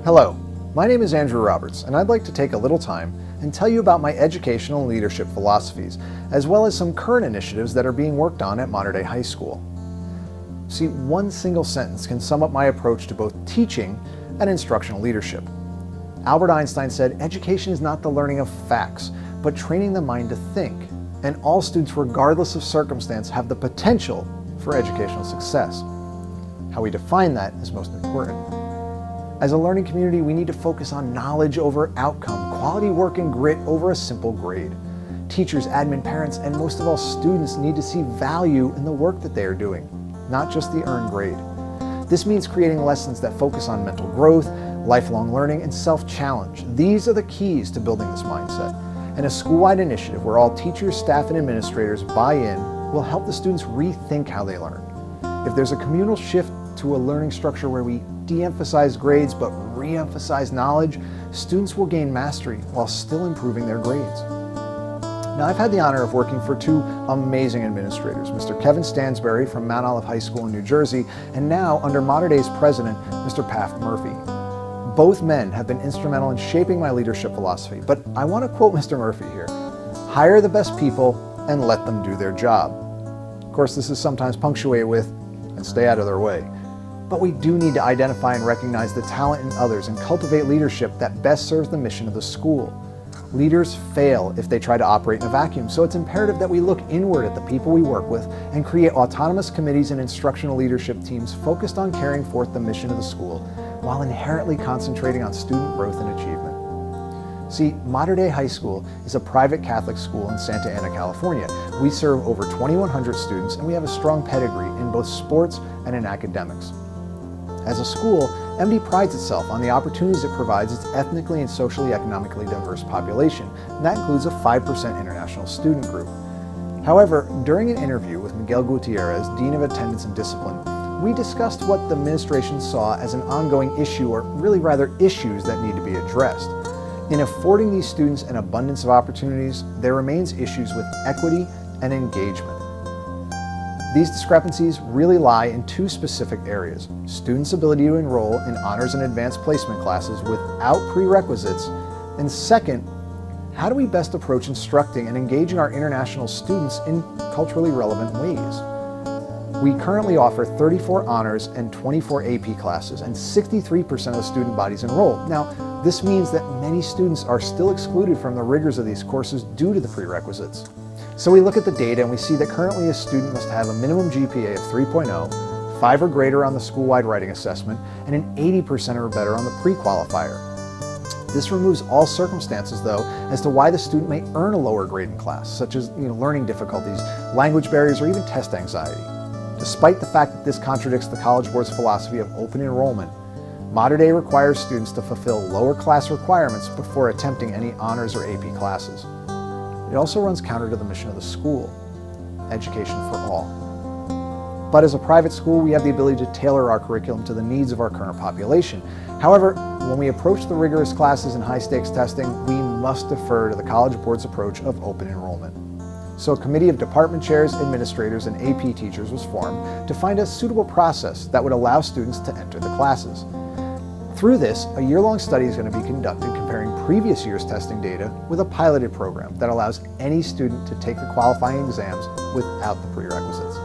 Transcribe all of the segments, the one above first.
Hello, my name is Andrew Roberts, and I'd like to take a little time and tell you about my educational and leadership philosophies, as well as some current initiatives that are being worked on at Mater Dei High School. See, one single sentence can sum up my approach to both teaching and instructional leadership. Albert Einstein said, "Education is not the learning of facts, but training the mind to think." And all students, regardless of circumstance, have the potential for educational success. How we define that is most important. As a learning community, we need to focus on knowledge over outcome, quality work and grit over a simple grade. Teachers, admin, parents, and most of all students need to see value in the work that they are doing, not just the earned grade. This means creating lessons that focus on mental growth, lifelong learning, and self-challenge. These are the keys to building this mindset. And a school-wide initiative where all teachers, staff, and administrators buy in will help the students rethink how they learn. If there's a communal shift to a learning structure where we de-emphasize grades but re-emphasize knowledge, students will gain mastery while still improving their grades. Now, I've had the honor of working for two amazing administrators, Mr. Kevin Stansberry from Mount Olive High School in New Jersey, and now under Mater Dei's president, Mr. Paft Murphy. Both men have been instrumental in shaping my leadership philosophy, but I want to quote Mr. Murphy here: "Hire the best people and let them do their job." Of course, this is sometimes punctuated with, "and stay out of their way." But we do need to identify and recognize the talent in others and cultivate leadership that best serves the mission of the school. Leaders fail if they try to operate in a vacuum, so it's imperative that we look inward at the people we work with and create autonomous committees and instructional leadership teams focused on carrying forth the mission of the school while inherently concentrating on student growth and achievement. See, Mater Dei High School is a private Catholic school in Santa Ana, California. We serve over 2,100 students, and we have a strong pedigree in both sports and in academics. As a school, MD prides itself on the opportunities it provides its ethnically and socially economically diverse population, and that includes a 5% international student group. However, during an interview with Miguel Gutierrez, Dean of Attendance and Discipline, we discussed what the administration saw as an ongoing issue, or really rather issues that need to be addressed. In affording these students an abundance of opportunities, there remains issues with equity and engagement. These discrepancies really lie in two specific areas: students' ability to enroll in honors and advanced placement classes without prerequisites, and second, how do we best approach instructing and engaging our international students in culturally relevant ways? We currently offer 34 honors and 24 AP classes, and 63% of the student bodies enrolled. Now, this means that many students are still excluded from the rigors of these courses due to the prerequisites. So we look at the data and we see that currently a student must have a minimum GPA of 3.0, 5 or greater on the school-wide writing assessment, and an 80% or better on the pre-qualifier. This removes all circumstances, though, as to why the student may earn a lower grade in class, such as learning difficulties, language barriers, or even test anxiety. Despite the fact that this contradicts the College Board's philosophy of open enrollment, Mater Dei requires students to fulfill lower class requirements before attempting any honors or AP classes. It also runs counter to the mission of the school: education for all. But as a private school, we have the ability to tailor our curriculum to the needs of our current population. However, when we approach the rigorous classes and high-stakes testing, we must defer to the College Board's approach of open enrollment. So a committee of department chairs, administrators, and AP teachers was formed to find a suitable process that would allow students to enter the classes. Through this, a year-long study is going to be conducted comparing previous year's testing data with a piloted program that allows any student to take the qualifying exams without the prerequisites.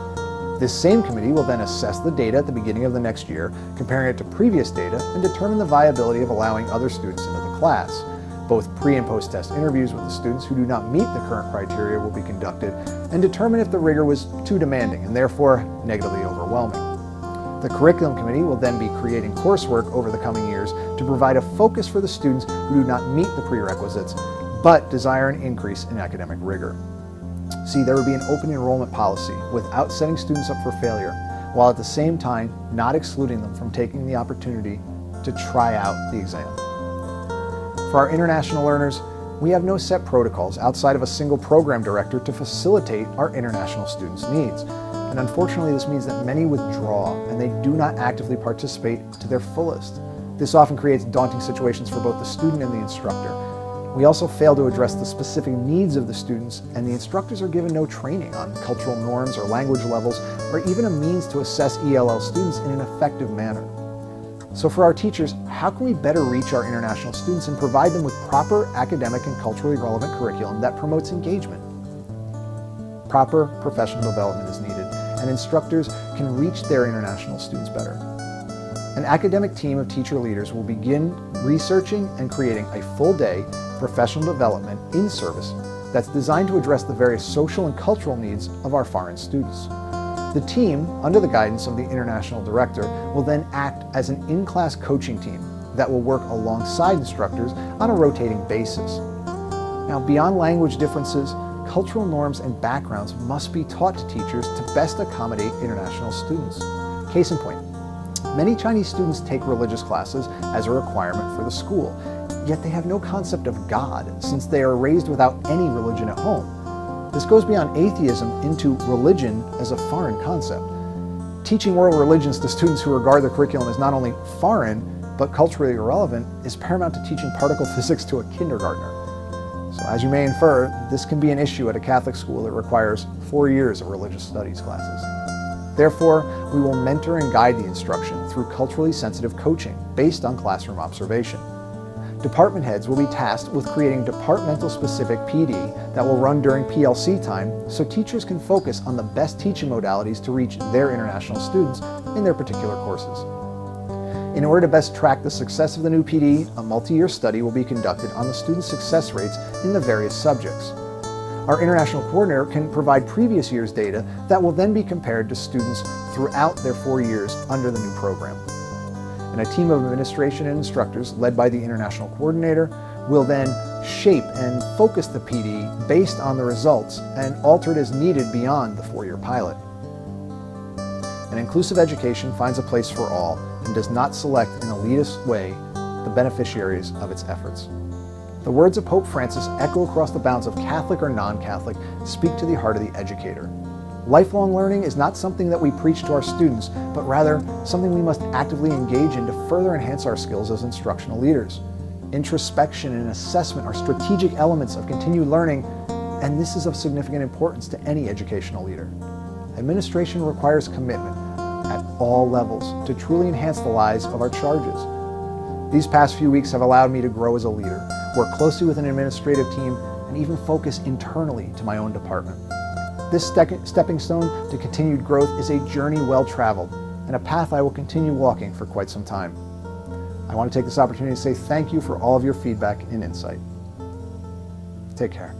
This same committee will then assess the data at the beginning of the next year, comparing it to previous data, and determine the viability of allowing other students into the class. Both pre- and post-test interviews with the students who do not meet the current criteria will be conducted and determine if the rigor was too demanding and therefore negatively overwhelming. The curriculum committee will then be creating coursework over the coming years to provide a focus for the students who do not meet the prerequisites but desire an increase in academic rigor. See, there would be an open enrollment policy without setting students up for failure, while at the same time not excluding them from taking the opportunity to try out the exam. For our international learners, we have no set protocols outside of a single program director to facilitate our international students' needs. And unfortunately, this means that many withdraw and they do not actively participate to their fullest. This often creates daunting situations for both the student and the instructor. We also fail to address the specific needs of the students, and the instructors are given no training on cultural norms or language levels, or even a means to assess ELL students in an effective manner. So for our teachers, how can we better reach our international students and provide them with proper academic and culturally relevant curriculum that promotes engagement? Proper professional development is needed, and instructors can reach their international students better. An academic team of teacher leaders will begin researching and creating a full-day professional development in service that's designed to address the various social and cultural needs of our foreign students. The team, under the guidance of the international director, will then act as an in-class coaching team that will work alongside instructors on a rotating basis. Now, beyond language differences, cultural norms and backgrounds must be taught to teachers to best accommodate international students. Case in point, many Chinese students take religious classes as a requirement for the school, yet they have no concept of God since they are raised without any religion at home. This goes beyond atheism into religion as a foreign concept. Teaching world religions to students who regard the curriculum as not only foreign, but culturally irrelevant is paramount to teaching particle physics to a kindergartner. So as you may infer, this can be an issue at a Catholic school that requires 4 years of religious studies classes. Therefore, we will mentor and guide the instruction through culturally sensitive coaching based on classroom observation. Department heads will be tasked with creating departmental-specific PD that will run during PLC time so teachers can focus on the best teaching modalities to reach their international students in their particular courses. In order to best track the success of the new PD, a multi-year study will be conducted on the student success rates in the various subjects. Our international coordinator can provide previous year's data that will then be compared to students throughout their 4 years under the new program. And a team of administration and instructors led by the international coordinator will then shape and focus the PD based on the results and alter it as needed beyond the 4-year pilot. An inclusive education finds a place for all and does not select in an elitist way the beneficiaries of its efforts. The words of Pope Francis echo across the bounds of Catholic or non-Catholic, speak to the heart of the educator. Lifelong learning is not something that we preach to our students, but rather something we must actively engage in to further enhance our skills as instructional leaders. Introspection and assessment are strategic elements of continued learning, and this is of significant importance to any educational leader. Administration requires commitment at all levels to truly enhance the lives of our charges. These past few weeks have allowed me to grow as a leader, work closely with an administrative team, and even focus internally to my own department. This stepping stone to continued growth is a journey well traveled and a path I will continue walking for quite some time. I want to take this opportunity to say thank you for all of your feedback and insight. Take care.